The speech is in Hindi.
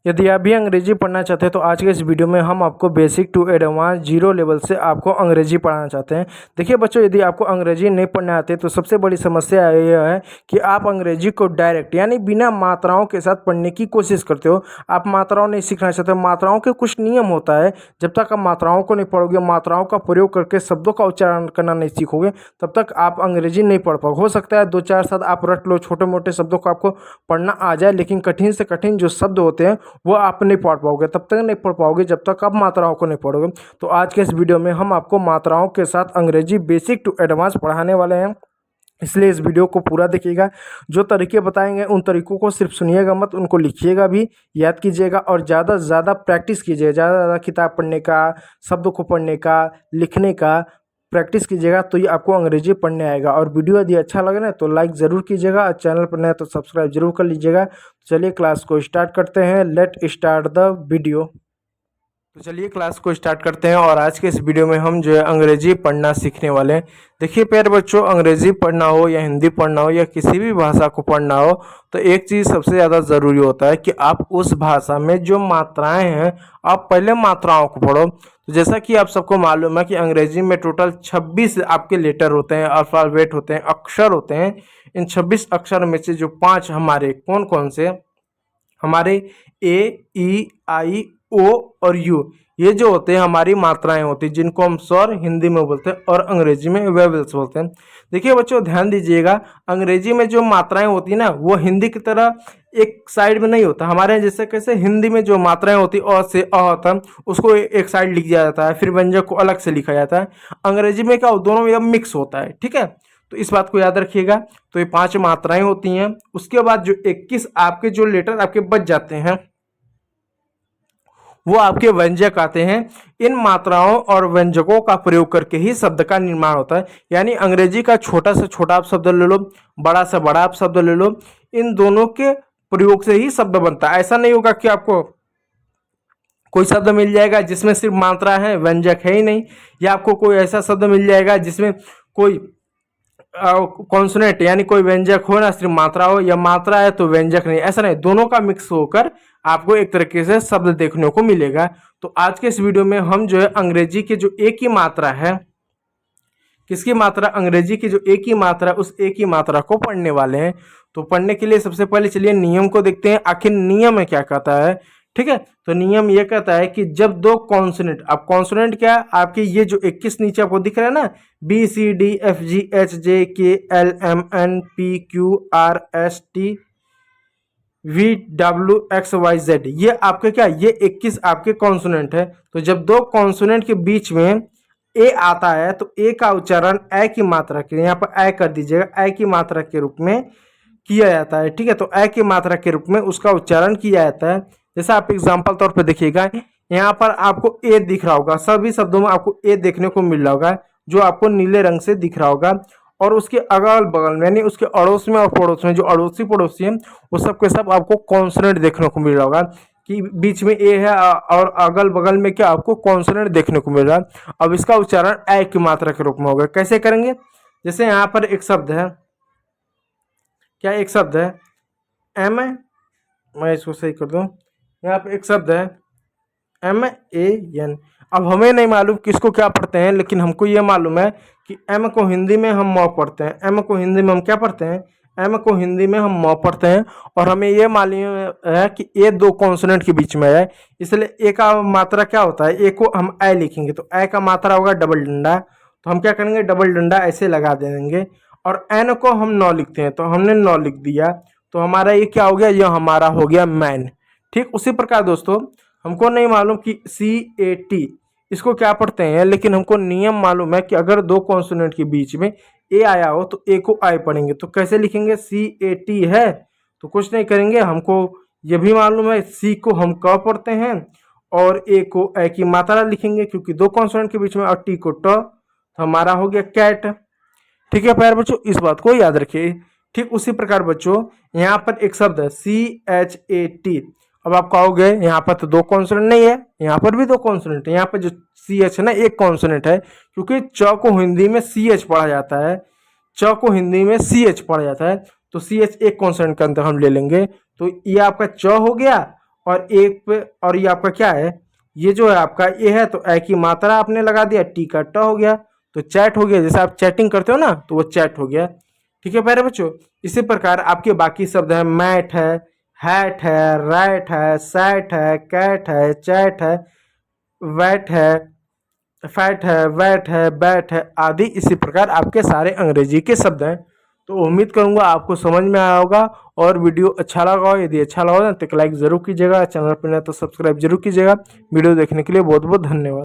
यदि आप भी अंग्रेजी पढ़ना चाहते हैं तो आज के इस वीडियो में हम आपको basic to advance zero level से आपको अंग्रेजी पढ़ाना चाहते हैं। देखिए बच्चों, यदि आपको अंग्रेजी नहीं पढ़ने आते तो सबसे बड़ी समस्या यह है कि आप अंग्रेजी को डायरेक्ट यानी बिना मात्राओं के साथ पढ़ने की कोशिश करते हो। आप मात्राओं नहीं सीखना चाहते हो। मात्राओं के कुछ नियम होता है, जब तक आप मात्राओं को नहीं पढ़ोगे, मात्राओं का प्रयोग करके शब्दों का उच्चारण करना नहीं सीखोगे, तब तक आप अंग्रेजी नहीं पढ़ पाओगे। हो सकता है 2-4 शब्द आप रट लो, छोटे मोटे शब्दों को आपको पढ़ना आ जाए, लेकिन कठिन से कठिन जो शब्द होते हैं वो आप नहीं पढ़ पाओगे। तब तक नहीं पढ़ पाओगे जब तक आप मात्राओं को नहीं पढ़ोगे। तो आज के इस वीडियो में हम आपको मात्राओं के साथ अंग्रेजी बेसिक टू एडवांस पढ़ाने वाले हैं, इसलिए इस वीडियो को पूरा देखिएगा। जो तरीके बताएंगे उन तरीकों को सिर्फ सुनिएगा मत, उनको लिखिएगा भी, याद कीजिएगा और ज़्यादा से ज़्यादा प्रैक्टिस कीजिएगा। ज़्यादा से ज़्यादा किताब पढ़ने का, शब्दों को पढ़ने का, लिखने का प्रैक्टिस कीजिएगा, तो ये आपको अंग्रेजी पढ़ने आएगा। और वीडियो यदि अच्छा लगे ना तो लाइक ज़रूर कीजिएगा और चैनल पर नया तो सब्सक्राइब जरूर कर लीजिएगा। चलिए क्लास को स्टार्ट करते हैं। Let start the video. तो चलिए क्लास को स्टार्ट करते हैं और आज के इस वीडियो में हम जो है अंग्रेजी पढ़ना सीखने वाले हैं। देखिए प्यारे बच्चों, अंग्रेजी पढ़ना हो या हिंदी पढ़ना हो या किसी भी भाषा को पढ़ना हो तो एक चीज़ सबसे ज़्यादा ज़रूरी होता है कि आप उस भाषा में जो मात्राएं हैं आप पहले मात्राओं को पढ़ो। तो जैसा कि आप सबको मालूम है कि अंग्रेजी में टोटल 26 आपके लेटर होते हैं, अल्फ़ाबेट होते हैं, अक्षर होते हैं। इन 26 अक्षर में से जो 5 हमारे कौन कौन से हमारे ए, ई, आई, ओ और यू, ये जो होते हैं हमारी मात्राएं होती हैं, जिनको हम स्वर हिंदी में बोलते हैं और अंग्रेजी में वेवल्स बोलते हैं। देखिए बच्चों ध्यान दीजिएगा, अंग्रेजी में जो मात्राएं होती है ना वो हिंदी की तरह एक साइड में नहीं होता। हमारे यहाँ जैसे कैसे हिंदी में जो मात्राएं होती है अ से अ होता है, उसको एक साइड लिख दिया जाता है, फिर व्यंजक को अलग से लिखा जाता है। अंग्रेजी में क्या दोनों में मिक्स होता है, ठीक है। तो इस बात को याद रखिएगा। तो ये 5 मात्राएं होती हैं। उसके बाद जो 21 आपके जो लेटर आपके बच जाते हैं वो आपके व्यंजक आते हैं। इन मात्राओं और व्यंजकों का प्रयोग करके ही शब्द का निर्माण होता है। यानी अंग्रेजी का छोटा से छोटा आप शब्द ले लो, बड़ा से बड़ा आप शब्द ले लो, इन दोनों के प्रयोग से ही शब्द बनता है। ऐसा नहीं होगा कि आपको कोई शब्द मिल जाएगा जिसमें सिर्फ मात्रा है, व्यंजक है ही नहीं, या आपको कोई ऐसा शब्द मिल जाएगा जिसमें कोई कॉन्सोनेंट यानी कोई व्यंजक हो ना सिर्फ मात्रा हो, या मात्रा है तो व्यंजक नहीं, ऐसा नहीं। दोनों का मिक्स होकर आपको एक तरीके से शब्द देखने को मिलेगा। तो आज के इस वीडियो में हम जो है अंग्रेजी के जो एक ही मात्रा है, किसकी मात्रा, अंग्रेजी की जो एक ही मात्रा, उस एक ही मात्रा को पढ़ने वाले हैं। तो पढ़ने के लिए सबसे पहले चलिए नियम को देखते हैं, आखिर नियम में क्या कहता है। ठीक है, तो नियम ये कहता है कि जब दो कॉन्सोनेंट, अब कॉन्सोनेंट क्या है, आपके ये जो 21 नीचे आपको दिख रहा है ना, B C D F G H J K L M N P Q R S T V W X Y Z, ये आपके क्या, ये 21 आपके कॉन्सोनेंट है। तो जब दो कॉन्सोनेंट के बीच में ए आता है तो ए का उच्चारण ए की मात्रा के, यहाँ पर ए कर दीजिएगा, ए की मात्रा के रूप में किया जाता है। ठीक है, तो ए की मात्रा के रूप में उसका उच्चारण किया जाता है। जैसे आप एग्जांपल तौर पे देखिएगा, यहाँ पर आपको ए दिख रहा होगा, सभी शब्दों में आपको ए देखने को मिल रहा होगा, जो आपको नीले रंग से दिख रहा होगा। और उसके अगल बगल में यानी उसके अड़ोस में और पड़ोस में जो अड़ोसी पड़ोसी हैं वो सब के सब आपको कॉन्सोनेंट देखने को मिल रहा होगा कि बीच में ए है और अगल बगल में क्या आपको कॉन्सोनेंट देखने को मिल रहा है। अब इसका उच्चारण ए की मात्रा के रूप में होगा। कैसे करेंगे, जैसे यहाँ पर एक शब्द है, क्या एक शब्द है एम, मैं इसको सही कर दूं, यहाँ पे एक शब्द है एम ए एन। अब हमें नहीं मालूम किसको क्या पढ़ते हैं, लेकिन हमको ये मालूम है कि एम को हिंदी में हम मौ पढ़ते हैं, एम को हिंदी में हम क्या पढ़ते हैं, एम को हिंदी में हम मौ पढ़ते हैं। और हमें ये मालूम है कि ए दो कॉन्सोनेंट के बीच में है, इसलिए ए का मात्रा क्या होता है, ए को हम ए लिखेंगे तो ए का मात्रा होगा डबल डंडा। तो हम क्या करेंगे, डबल डंडा ऐसे लगा देंगे। और एन को हम नौ लिखते हैं, तो हमने नौ लिख दिया, तो हमारा ये क्या हो गया, ये हमारा हो गया मैन। ठीक उसी प्रकार दोस्तों, हमको नहीं मालूम कि सी ए टी इसको क्या पढ़ते हैं, लेकिन हमको नियम मालूम है कि अगर दो कॉन्सोनेंट के बीच में ए आया हो तो ए को आई पढ़ेंगे। तो कैसे लिखेंगे, सी ए टी है तो कुछ नहीं करेंगे, हमको ये भी मालूम है सी को हम क पढ़ते हैं और ए को ए की मात्रा लिखेंगे, क्योंकि दो कॉन्सोनेंट के बीच में, और टी को ट, तो हमारा हो गया कैट। ठीक है प्यारे बच्चों, इस बात को याद रखिए। ठीक उसी प्रकार बच्चों, यहाँ पर एक शब्द है सी एच ए टी। अब आप कहोगे यहाँ पर तो दो कॉन्सोनेंट नहीं है, यहाँ पर भी दो कॉन्सोनेंट है। यहाँ पर जो सी एच है ना, एक कॉन्सोनेंट है, क्योंकि च को हिंदी में सी एच पढ़ा जाता है, च को हिंदी में सी एच पढ़ा जाता है, तो सी एच एक कॉन्सोनेंट के अंदर हम ले लेंगे। तो ये आपका च हो गया और एक पे, और ये आपका क्या है, ये जो है आपका ए है, तो ए की मात्रा आपने लगा दिया, टी का ट हो गया, तो चैट हो गया। जैसे आप चैटिंग करते हो ना, तो वो चैट हो गया। ठीक है प्यारे बच्चों, इसी प्रकार आपके बाकी शब्द है, मैट है, हैट है, रैट है, सैट है, कैट है, चैट है, वैट है, फैट है, वैट है, बैट है आदि। इसी प्रकार आपके सारे अंग्रेजी के शब्द हैं। तो उम्मीद करूंगा आपको समझ में आया होगा, और वीडियो अच्छा लगा हो, यदि अच्छा लगा हो तो एक लाइक जरूर कीजिएगा, चैनल पर नहीं तो सब्सक्राइब जरूर कीजिएगा। वीडियो देखने के लिए बहुत बहुत धन्यवाद।